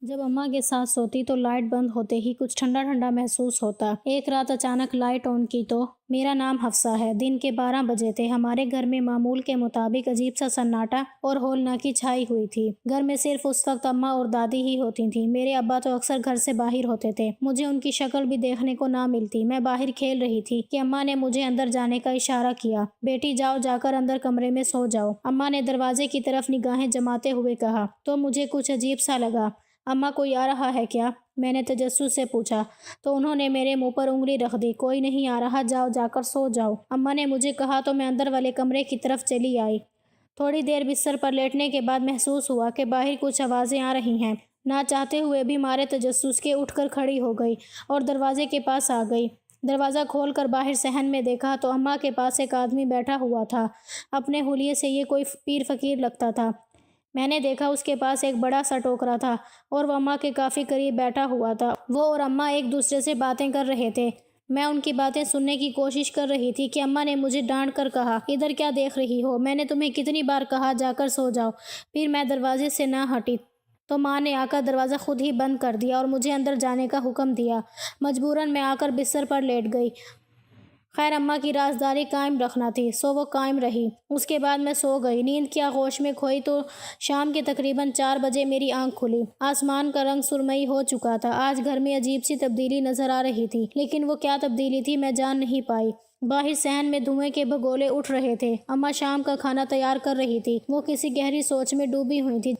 جب اماں کے ساتھ سوتی تو لائٹ بند ہوتے ہی کچھ ٹھنڈا ٹھنڈا محسوس ہوتا۔ ایک رات اچانک لائٹ آن کی تو میرا نام حفصہ ہے۔ دن کے 12 بجے تھے۔ ہمارے گھر میں معمول کے مطابق عجیب سا سناٹا اور ہولناکی چھائی ہوئی تھی۔ گھر میں صرف اس وقت اماں اور دادی ہی ہوتی تھیں۔ میرے ابا تو اکثر گھر سے باہر ہوتے تھے۔ مجھے ان کی شکل بھی دیکھنے کو نہ ملتی۔ میں باہر کھیل رہی تھی کہ اماں نے مجھے اندر جانے کا اشارہ کیا۔ بیٹی جاؤ، جا کر اندر کمرے میں سو جاؤ، اماں نے دروازے کی طرف نگاہیں جماتے ہوئے کہا۔ تو مجھے کچھ عجیب سا لگا۔ اماں کوئی آ رہا ہے کیا؟ میں نے تجسس سے پوچھا تو انہوں نے میرے منہ پر انگلی رکھ دی۔ کوئی نہیں آ رہا، جاؤ جا کر سو جاؤ، اماں نے مجھے کہا تو میں اندر والے کمرے کی طرف چلی آئی۔ تھوڑی دیر بستر پر لیٹنے کے بعد محسوس ہوا کہ باہر کچھ آوازیں آ رہی ہیں۔ نہ چاہتے ہوئے بھی مارے تجسس کے اٹھ کر کھڑی ہو گئی اور دروازے کے پاس آ گئی۔ دروازہ کھول کر باہر صحن میں دیکھا تو اماں کے پاس ایک آدمی بیٹھا ہوا تھا۔ اپنے حلیے سے یہ کوئی پیر فقیر لگتا تھا۔ میں نے دیکھا اس کے پاس ایک بڑا سا ٹوکرا تھا اور وہ اماں کے کافی قریب بیٹھا ہوا تھا۔ وہ اور اماں ایک دوسرے سے باتیں کر رہے تھے۔ میں ان کی باتیں سننے کی کوشش کر رہی تھی کہ اماں نے مجھے ڈانٹ کر کہا، ادھر کیا دیکھ رہی ہو؟ میں نے تمہیں کتنی بار کہا جا کر سو جاؤ۔ پھر میں دروازے سے نہ ہٹی تو ماں نے آ کر دروازہ خود ہی بند کر دیا اور مجھے اندر جانے کا حکم دیا۔ مجبوراً میں آ کر بستر پر لیٹ گئی۔ خیر اماں کی رازداری قائم رکھنا تھی سو وہ قائم رہی۔ اس کے بعد میں سو گئی۔ نیند کی آغوش میں کھوئی تو شام کے تقریباً 4 بجے میری آنکھ کھلی۔ آسمان کا رنگ سرمئی ہو چکا تھا۔ آج گھر میں عجیب سی تبدیلی نظر آ رہی تھی، لیکن وہ کیا تبدیلی تھی میں جان نہیں پائی۔ باہر صحن میں دھوئیں کے بگولے اٹھ رہے تھے۔ اماں شام کا کھانا تیار کر رہی تھی۔ وہ کسی گہری سوچ میں ڈوبی ہوئی تھی،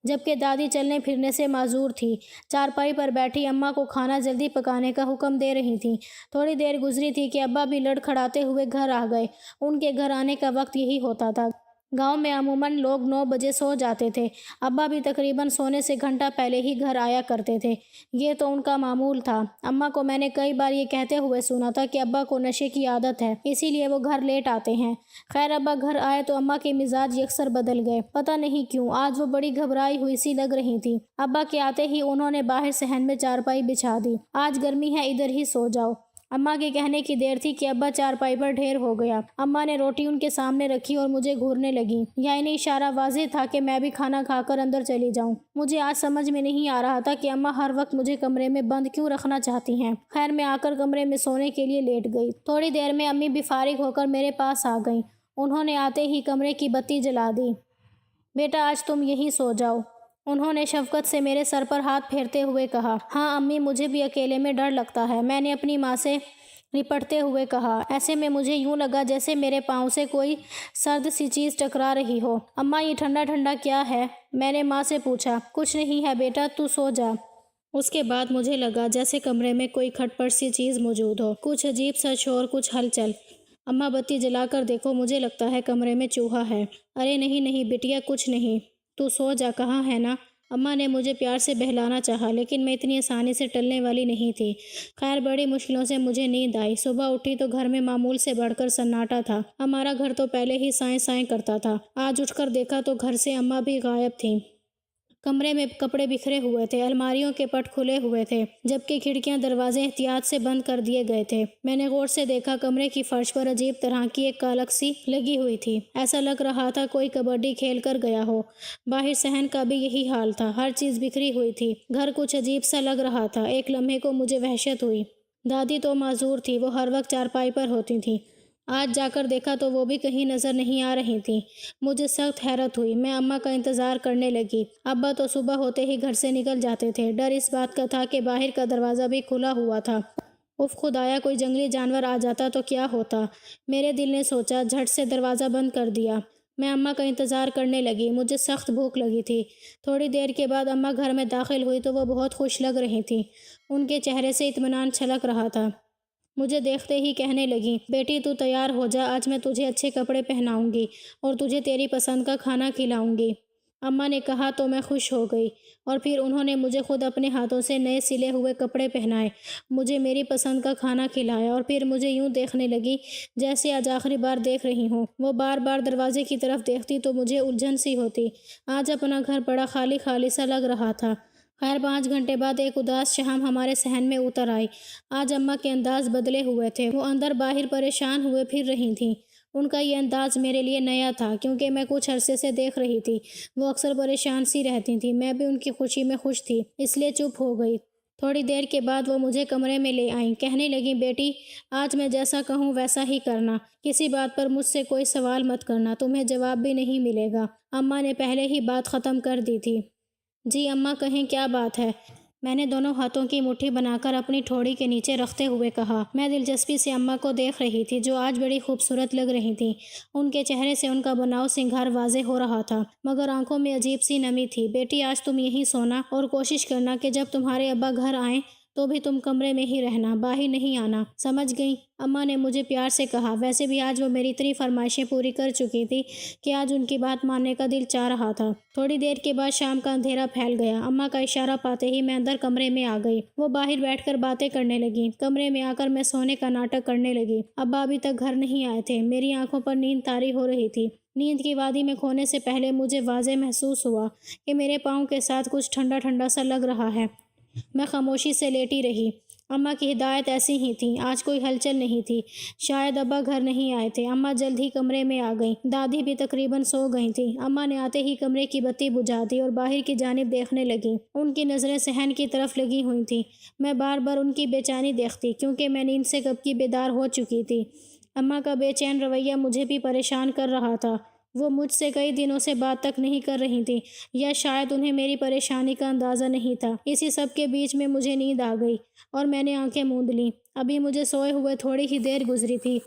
جبکہ دادی چلنے پھرنے سے معذور تھی۔ چارپائی پر بیٹھی اماں کو کھانا جلدی پکانے کا حکم دے رہی تھیں۔ تھوڑی دیر گزری تھی کہ ابا بھی لڑکھڑاتے ہوئے گھر آ گئے۔ ان کے گھر آنے کا وقت یہی ہوتا تھا۔ گاؤں میں عموماً لوگ 9 بجے سو جاتے تھے۔ ابا بھی تقریباً سونے سے گھنٹہ پہلے ہی گھر آیا کرتے تھے۔ یہ تو ان کا معمول تھا۔ اماں کو میں نے کئی بار یہ کہتے ہوئے سنا تھا کہ ابا کو نشے کی عادت ہے، اسی لیے وہ گھر لیٹ آتے ہیں۔ خیر ابا گھر آئے تو اماں کے مزاج یکسر بدل گئے۔ پتہ نہیں کیوں آج وہ بڑی گھبرائی ہوئی سی لگ رہی تھی۔ ابا کے آتے ہی انہوں نے باہر صحن میں چارپائی بچھا دی۔ آج گرمی ہے، ادھر ہی سو جاؤ۔ اماں کے کہنے کی دیر تھی کہ ابا چارپائی پر ڈھیر ہو گیا۔ اماں نے روٹی ان کے سامنے رکھی اور مجھے گھورنے لگی۔ یعنی اشارہ واضح تھا کہ میں بھی کھانا کھا کر اندر چلی جاؤں۔ مجھے آج سمجھ میں نہیں آ رہا تھا کہ اماں ہر وقت مجھے کمرے میں بند کیوں رکھنا چاہتی ہیں۔ خیر میں آ کر کمرے میں سونے کے لیے لیٹ گئی۔ تھوڑی دیر میں امی بھی فارغ ہو کر میرے پاس آ گئیں۔ انہوں نے آتے ہی کمرے کی بتی جلا دی۔ بیٹا آج تم یہیں سو جاؤ، انہوں نے شفقت سے میرے سر پر ہاتھ پھیرتے ہوئے کہا۔ ہاں امی، مجھے بھی اکیلے میں ڈر لگتا ہے، میں نے اپنی ماں سے لپٹتے ہوئے کہا۔ ایسے میں مجھے یوں لگا جیسے میرے پاؤں سے کوئی سرد سی چیز ٹکرا رہی ہو۔ اماں یہ ٹھنڈا ٹھنڈا کیا ہے؟ میں نے ماں سے پوچھا۔ کچھ نہیں ہے بیٹا، تو سو جا۔ اس کے بعد مجھے لگا جیسے کمرے میں کوئی کھٹ پٹ سی چیز موجود ہو، کچھ عجیب سا شور، کچھ ہلچل۔ اماں بتی جلا کر دیکھو، مجھے لگتا ہے کمرے میں چوہا ہے۔ ارے نہیں نہیں بٹیا، کچھ نہیں، تو سو جا، کہا ہے نا۔ اماں نے مجھے پیار سے بہلانا چاہا، لیکن میں اتنی آسانی سے ٹلنے والی نہیں تھی۔ خیر بڑی مشکلوں سے مجھے نیند آئی۔ صبح اٹھی تو گھر میں معمول سے بڑھ کر سناٹا تھا۔ ہمارا گھر تو پہلے ہی سائیں سائیں کرتا تھا۔ آج اٹھ کر دیکھا تو گھر سے اماں بھی غائب تھیں۔ کمرے میں کپڑے بکھرے ہوئے تھے، الماریوں کے پٹ کھلے ہوئے تھے، جبکہ کھڑکیاں دروازے احتیاط سے بند کر دیے گئے تھے۔ میں نے غور سے دیکھا، کمرے کی فرش پر عجیب طرح کی ایک کالک سی لگی ہوئی تھی۔ ایسا لگ رہا تھا کوئی کبڈی کھیل کر گیا ہو۔ باہر صحن کا بھی یہی حال تھا، ہر چیز بکھری ہوئی تھی۔ گھر کچھ عجیب سا لگ رہا تھا۔ ایک لمحے کو مجھے وحشت ہوئی۔ دادی تو معذور تھی، وہ ہر وقت چارپائی پر ہوتی تھیں۔ آج جا کر دیکھا تو وہ بھی کہیں نظر نہیں آ رہی تھیں۔ مجھے سخت حیرت ہوئی۔ میں اماں کا انتظار کرنے لگی۔ ابا تو صبح ہوتے ہی گھر سے نکل جاتے تھے۔ ڈر اس بات کا تھا کہ باہر کا دروازہ بھی کھلا ہوا تھا۔ اف خدایا، کوئی جنگلی جانور آ جاتا تو کیا ہوتا؟ میرے دل نے سوچا۔ جھٹ سے دروازہ بند کر دیا۔ میں اماں کا انتظار کرنے لگی۔ مجھے سخت بھوک لگی تھی۔ تھوڑی دیر کے بعد اماں گھر میں داخل ہوئی تو وہ بہت خوش لگ رہی تھیں۔ ان کے چہرے سے اطمینان چھلک رہا تھا۔ مجھے دیکھتے ہی کہنے لگی، بیٹی تو تیار ہو جا، آج میں تجھے اچھے کپڑے پہناؤں گی اور تجھے تیری پسند کا کھانا کھلاؤں گی۔ اماں نے کہا تو میں خوش ہو گئی، اور پھر انہوں نے مجھے خود اپنے ہاتھوں سے نئے سلے ہوئے کپڑے پہنائے، مجھے میری پسند کا کھانا کھلایا، اور پھر مجھے یوں دیکھنے لگی جیسے آج آخری بار دیکھ رہی ہوں۔ وہ بار بار دروازے کی طرف دیکھتی تو مجھے الجھن سی ہوتی۔ آج اپنا گھر بڑا خالی خالی سا لگ رہا تھا۔ خیر 5 گھنٹے بعد ایک اداس شام ہمارے صحن میں اتر آئی۔ آج اماں کے انداز بدلے ہوئے تھے۔ وہ اندر باہر پریشان ہوئے پھر رہی تھیں۔ ان کا یہ انداز میرے لیے نیا تھا کیونکہ میں کچھ عرصے سے دیکھ رہی تھی وہ اکثر پریشان سی رہتی تھیں۔ میں بھی ان کی خوشی میں خوش تھی، اس لیے چپ ہو گئی۔ تھوڑی دیر کے بعد وہ مجھے کمرے میں لے آئیں، کہنے لگیں بیٹی آج میں جیسا کہوں ویسا ہی کرنا، کسی بات پر مجھ سے کوئی سوال مت کرنا، تمہیں جواب بھی نہیں ملے گا۔ اماں نے پہلے ہی بات ختم کر دی تھی۔ جی اماں کہیں کیا بات ہے؟ میں نے دونوں ہاتھوں کی مٹھی بنا کر اپنی ٹھوڑی کے نیچے رکھتے ہوئے کہا۔ میں دلچسپی سے اماں کو دیکھ رہی تھی جو آج بڑی خوبصورت لگ رہی تھیں۔ ان کے چہرے سے ان کا بناؤ سنگھار واضح ہو رہا تھا مگر آنکھوں میں عجیب سی نمی تھی۔ بیٹی آج تم یہیں سونا اور کوشش کرنا کہ جب تمہارے ابا گھر آئیں تو بھی تم کمرے میں ہی رہنا، باہر نہیں آنا، سمجھ گئی؟ اماں نے مجھے پیار سے کہا۔ ویسے بھی آج وہ میری اتنی فرمائشیں پوری کر چکی تھی کہ آج ان کی بات ماننے کا دل چاہ رہا تھا۔ تھوڑی دیر کے بعد شام کا اندھیرا پھیل گیا۔ اماں کا اشارہ پاتے ہی میں اندر کمرے میں آ گئی۔ وہ باہر بیٹھ کر باتیں کرنے لگی۔ کمرے میں آ کر میں سونے کا ناٹک کرنے لگی۔ ابا ابھی تک گھر نہیں آئے تھے۔ میری آنکھوں پر نیند طاری ہو رہی تھی۔ نیند کی وادی میں کھونے سے پہلے مجھے واضح محسوس ہوا کہ میرے پاؤں کے ساتھ کچھ ٹھنڈا ٹھنڈا سا لگ رہا ہے۔ میں خاموشی سے لیٹی رہی۔ اماں کی ہدایت ایسی ہی تھی، آج کوئی ہلچل نہیں تھی۔ شاید ابا گھر نہیں آئے تھے۔ اماں جلد ہی کمرے میں آ گئیں۔ دادی بھی تقریباً سو گئی تھیں۔ اماں نے آتے ہی کمرے کی بتی بجھا دی اور باہر کی جانب دیکھنے لگیں۔ ان کی نظریں صحن کی طرف لگی ہوئی تھیں۔ میں بار بار ان کی بے چینی دیکھتی کیونکہ میں نیند سے کب کی بیدار ہو چکی تھی۔ اماں کا بے چین رویہ مجھے بھی پریشان کر رہا تھا۔ وہ مجھ سے کئی دنوں سے بات تک نہیں کر رہی تھیں یا شاید انہیں میری پریشانی کا اندازہ نہیں تھا۔ اسی سب کے بیچ میں مجھے نیند آ گئی اور میں نے آنکھیں موند لیں۔ ابھی مجھے سوئے ہوئے تھوڑی ہی دیر گزری تھی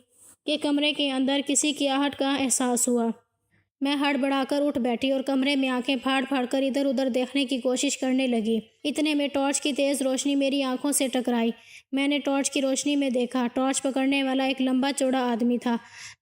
کہ کمرے کے اندر کسی کی آہٹ کا احساس ہوا۔ میں ہڑبڑا کر اٹھ بیٹھی اور کمرے میں آنکھیں پھاڑ پھاڑ کر ادھر ادھر دیکھنے کی کوشش کرنے لگی۔ اتنے میں ٹارچ کی تیز روشنی میری آنکھوں سے ٹکرائی۔ میں نے ٹارچ کی روشنی میں دیکھا، ٹارچ پکڑنے والا ایک لمبا چوڑا آدمی تھا۔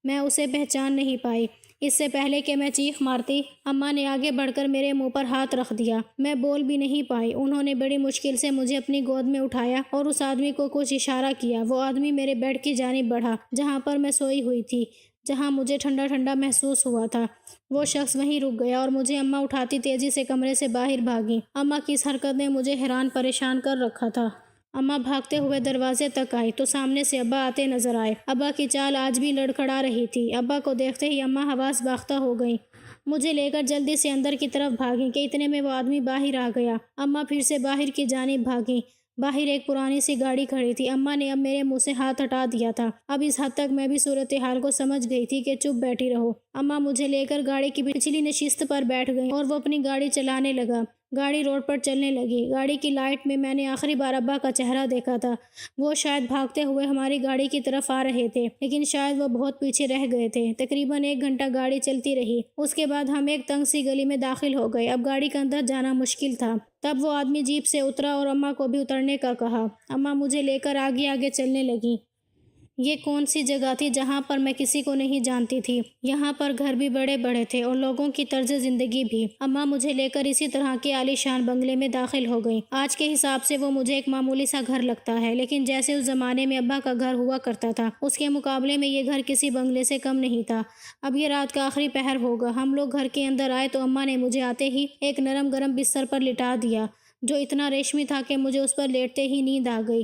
میں اسے پہچان نہیں پائی۔ اس سے پہلے کہ میں چیخ مارتی، اماں نے آگے بڑھ کر میرے منہ پر ہاتھ رکھ دیا۔ میں بول بھی نہیں پائی۔ انہوں نے بڑی مشکل سے مجھے اپنی گود میں اٹھایا اور اس آدمی کو کچھ اشارہ کیا۔ وہ آدمی میرے بیڈ کی جانب بڑھا جہاں پر میں سوئی ہوئی تھی، جہاں مجھے ٹھنڈا ٹھنڈا محسوس ہوا تھا۔ وہ شخص وہیں رک گیا اور مجھے اماں اٹھاتی تیزی سے کمرے سے باہر بھاگی۔ اماں کی اس حرکت نے مجھے حیران پریشان کر رکھا تھا۔ اماں بھاگتے ہوئے دروازے تک آئی تو سامنے سے ابا آتے نظر آئے۔ ابا کی چال آج بھی لڑکھڑا رہی تھی۔ ابا کو دیکھتے ہی اماں حواس باختہ ہو گئیں۔ مجھے لے کر جلدی سے اندر کی طرف بھاگیں کہ اتنے میں وہ آدمی باہر آ گیا۔ اماں پھر سے باہر کی جانب بھاگیں۔ باہر ایک پرانی سی گاڑی کھڑی تھی۔ اماں نے اب میرے منہ سے ہاتھ ہٹا دیا تھا۔ اب اس حد تک میں بھی صورتحال کو سمجھ گئی تھی کہ چپ بیٹھی رہو۔ اماں مجھے لے کر گاڑی کی پچھلی نشست پر بیٹھ گئیں اور وہ اپنی گاڑی چلانے لگا۔ گاڑی روڈ پر چلنے لگی۔ گاڑی کی لائٹ میں نے آخری بار ابا کا چہرہ دیکھا تھا۔ وہ شاید بھاگتے ہوئے ہماری گاڑی کی طرف آ رہے تھے، لیکن شاید وہ بہت پیچھے رہ گئے تھے۔ تقریباً 1 گھنٹہ گاڑی چلتی رہی۔ اس کے بعد ہم ایک تنگ سی گلی میں داخل ہو گئے۔ اب گاڑی کا اندر جانا مشکل تھا۔ تب وہ آدمی جیپ سے اترا اور اماں کو بھی اترنے کا کہا۔ اماں مجھے لے کر آگے آگے چلنے لگی۔ یہ کون سی جگہ تھی جہاں پر میں کسی کو نہیں جانتی تھی؟ یہاں پر گھر بھی بڑے بڑے تھے اور لوگوں کی طرز زندگی بھی۔ اماں مجھے لے کر اسی طرح کے عالی شان بنگلے میں داخل ہو گئی۔ آج کے حساب سے وہ مجھے ایک معمولی سا گھر لگتا ہے، لیکن جیسے اس زمانے میں ابا کا گھر ہوا کرتا تھا اس کے مقابلے میں یہ گھر کسی بنگلے سے کم نہیں تھا۔ اب یہ رات کا آخری پہر ہوگا۔ ہم لوگ گھر کے اندر آئے تو اماں نے مجھے آتے ہی ایک نرم گرم بستر پر لٹا دیا جو اتنا ریشمی تھا کہ مجھے اس پر لیٹتے ہی نیند آ گئی۔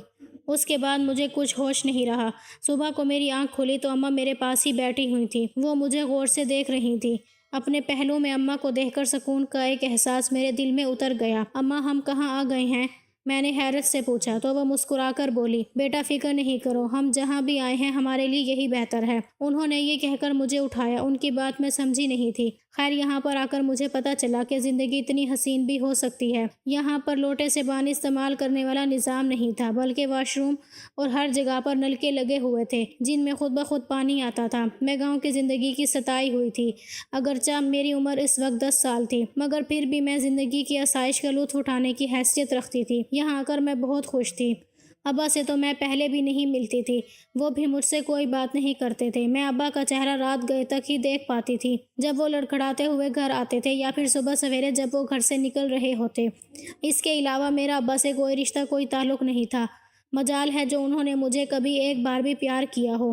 اس کے بعد مجھے کچھ ہوش نہیں رہا۔ صبح کو میری آنکھ کھلی تو اماں میرے پاس ہی بیٹھی ہوئی تھی۔ وہ مجھے غور سے دیکھ رہی تھی۔ اپنے پہلو میں اماں کو دیکھ کر سکون کا ایک احساس میرے دل میں اتر گیا۔ اماں ہم کہاں آ گئے ہیں؟ میں نے حیرت سے پوچھا تو وہ مسکرا کر بولی، بیٹا فکر نہیں کرو، ہم جہاں بھی آئے ہیں ہمارے لیے یہی بہتر ہے۔ انہوں نے یہ کہہ کر مجھے اٹھایا۔ ان کی بات میں سمجھی نہیں تھی۔ خیر یہاں پر آ کر مجھے پتہ چلا کہ زندگی اتنی حسین بھی ہو سکتی ہے۔ یہاں پر لوٹے سے پانی استعمال کرنے والا نظام نہیں تھا، بلکہ واش روم اور ہر جگہ پر نلکے لگے ہوئے تھے جن میں خود بخود پانی آتا تھا۔ میں گاؤں کی زندگی کی ستائی ہوئی تھی۔ اگرچہ میری عمر اس وقت 10 سال تھی مگر پھر بھی میں زندگی کی آسائش کا لطف اٹھانے کی حیثیت رکھتی تھی۔ یہاں آ کر میں بہت خوش تھی۔ ابا سے تو میں پہلے بھی نہیں ملتی تھی، وہ بھی مجھ سے کوئی بات نہیں کرتے تھے۔ میں ابا کا چہرہ رات گئے تک ہی دیکھ پاتی تھی جب وہ لڑکھڑاتے ہوئے گھر آتے تھے یا پھر صبح سویرے جب وہ گھر سے نکل رہے ہوتے۔ اس کے علاوہ میرا ابا سے کوئی رشتہ کوئی تعلق نہیں تھا۔ مجال ہے جو انہوں نے مجھے کبھی ایک بار بھی پیار کیا ہو۔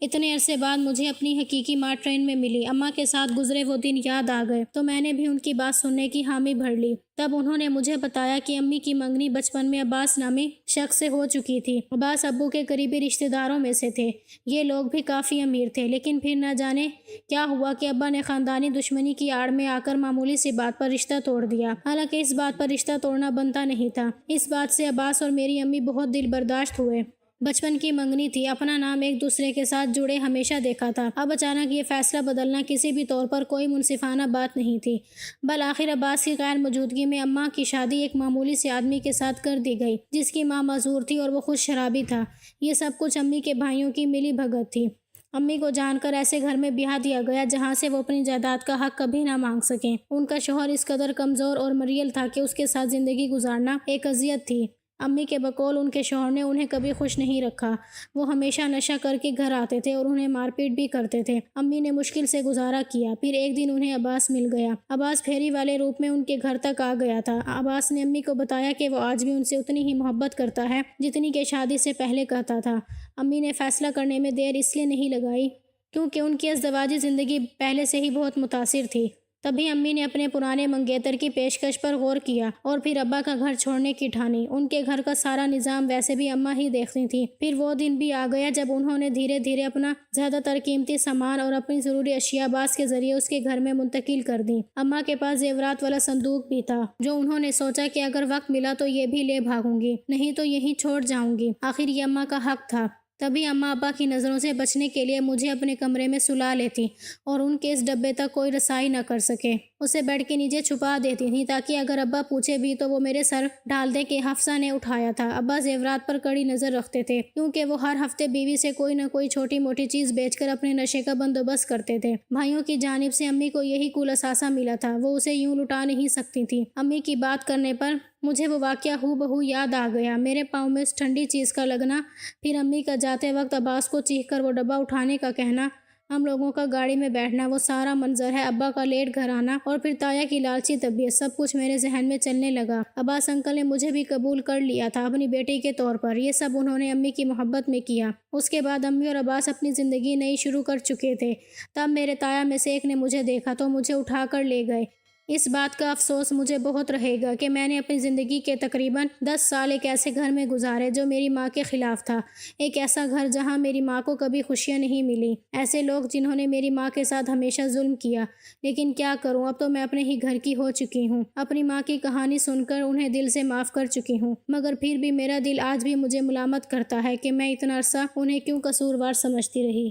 اتنے عرصے بعد مجھے اپنی حقیقی ماں ٹرین میں ملی۔ اماں کے ساتھ گزرے وہ دن یاد آ گئے تو میں نے بھی ان کی بات سننے کی حامی بھر لی۔ تب انہوں نے مجھے بتایا کہ امی کی منگنی بچپن میں عباس نامی شخص سے ہو چکی تھی۔ عباس ابو کے قریبی رشتہ داروں میں سے تھے۔ یہ لوگ بھی کافی امیر تھے، لیکن پھر نہ جانے کیا ہوا کہ ابا نے خاندانی دشمنی کی آڑ میں آ کر معمولی سی بات پر رشتہ توڑ دیا۔ حالانکہ اس بات پر رشتہ توڑنا بنتا نہیں تھا۔ اس بات سے عباس اور میری امی بہت دل برداشت ہوئے۔ بچپن کی منگنی تھی، اپنا نام ایک دوسرے کے ساتھ جڑے ہمیشہ دیکھا تھا۔ اب اچانک یہ فیصلہ بدلنا کسی بھی طور پر کوئی منصفانہ بات نہیں تھی۔ بالآخر عباس کی غیر موجودگی میں اماں کی شادی ایک معمولی سے آدمی کے ساتھ کر دی گئی، جس کی ماں معذور تھی اور وہ خود شرابی تھا۔ یہ سب کچھ امی کے بھائیوں کی ملی بھگت تھی۔ امی کو جان کر ایسے گھر میں بیاہ دیا گیا جہاں سے وہ اپنی جائیداد کا حق کبھی نہ مانگ سکیں۔ ان کا شوہر اس قدر کمزور اور مریل تھا کہ اس کے ساتھ زندگی گزارنا ایک اذیت تھی۔ امی کے بقول ان کے شوہر نے انہیں کبھی خوش نہیں رکھا۔ وہ ہمیشہ نشہ کر کے گھر آتے تھے اور انہیں مار پیٹ بھی کرتے تھے۔ امی نے مشکل سے گزارا کیا۔ پھر ایک دن انہیں عباس مل گیا۔ عباس پھیری والے روپ میں ان کے گھر تک آ گیا تھا۔ عباس نے امی کو بتایا کہ وہ آج بھی ان سے اتنی ہی محبت کرتا ہے جتنی کہ شادی سے پہلے کرتا تھا۔ امی نے فیصلہ کرنے میں دیر اس لیے نہیں لگائی کیونکہ ان کی ازدواجی زندگی پہلے سے ہی بہت متاثر تھی۔ تبھی امی نے اپنے پرانے منگیتر کی پیشکش پر غور کیا اور پھر ابا کا گھر چھوڑنے کی ٹھانی۔ ان کے گھر کا سارا نظام ویسے بھی اماں ہی دیکھتی تھی۔ پھر وہ دن بھی آ گیا جب انہوں نے دھیرے دھیرے اپنا زیادہ تر قیمتی سامان اور اپنی ضروری اشیاء عباس کے ذریعے اس کے گھر میں منتقل کر دیں۔ اماں کے پاس زیورات والا صندوق بھی تھا جو انہوں نے سوچا کہ اگر وقت ملا تو یہ بھی لے بھاگوں گی، نہیں تو یہیں چھوڑ جاؤں گی۔ آخر یہ اماں کا حق تھا۔ تبھی اماں ابا کی نظروں سے بچنے کے لیے مجھے اپنے کمرے میں سلا لیتی اور ان کے اس ڈبے تک کوئی رسائی نہ کر سکے۔ اسے بیڈ کے نیچے چھپا دیتی تھی تاکہ اگر ابا پوچھے بھی تو وہ میرے سر ڈال دے کہ حفصہ نے اٹھایا تھا۔ ابا زیورات پر کڑی نظر رکھتے تھے کیونکہ وہ ہر ہفتے بیوی سے کوئی نہ کوئی چھوٹی موٹی چیز بیچ کر اپنے نشے کا بندوبست کرتے تھے۔ بھائیوں کی جانب سے امی کو یہی کول اثاثہ ملا تھا، وہ اسے یوں لٹا نہیں سکتی تھی۔ امی کی بات کرنے پر مجھے وہ واقعہ ہو بہو یاد آ گیا، میرے پاؤں میں اس ٹھنڈی چیز کا لگنا، پھر امی کا جاتے وقت عباس کو چیخ کر وہ ڈبہ اٹھانے کا کہنا، ہم لوگوں کا گاڑی میں بیٹھنا، وہ سارا منظر ہے، ابا کا لیٹ گھر آنا اور پھر تایا کی لالچی طبیعت، سب کچھ میرے ذہن میں چلنے لگا۔ عباس انکل نے مجھے بھی قبول کر لیا تھا اپنی بیٹی کے طور پر۔ یہ سب انہوں نے امی کی محبت میں کیا۔ اس کے بعد امی اور عباس اپنی زندگی نئی شروع کر چکے تھے۔ تب میرے تایا میں سے ایک نے مجھے دیکھا تو مجھے اٹھا کر لے گئے۔ اس بات کا افسوس مجھے بہت رہے گا کہ میں نے اپنی زندگی کے تقریباً 10 سال ایک ایسے گھر میں گزارے جو میری ماں کے خلاف تھا، ایک ایسا گھر جہاں میری ماں کو کبھی خوشیاں نہیں ملی، ایسے لوگ جنہوں نے میری ماں کے ساتھ ہمیشہ ظلم کیا۔ لیکن کیا کروں، اب تو میں اپنے ہی گھر کی ہو چکی ہوں، اپنی ماں کی کہانی سن کر انہیں دل سے معاف کر چکی ہوں، مگر پھر بھی میرا دل آج بھی مجھے ملامت کرتا ہے کہ میں اتنا عرصہ انہیں کیوں قصوروار سمجھتی رہی۔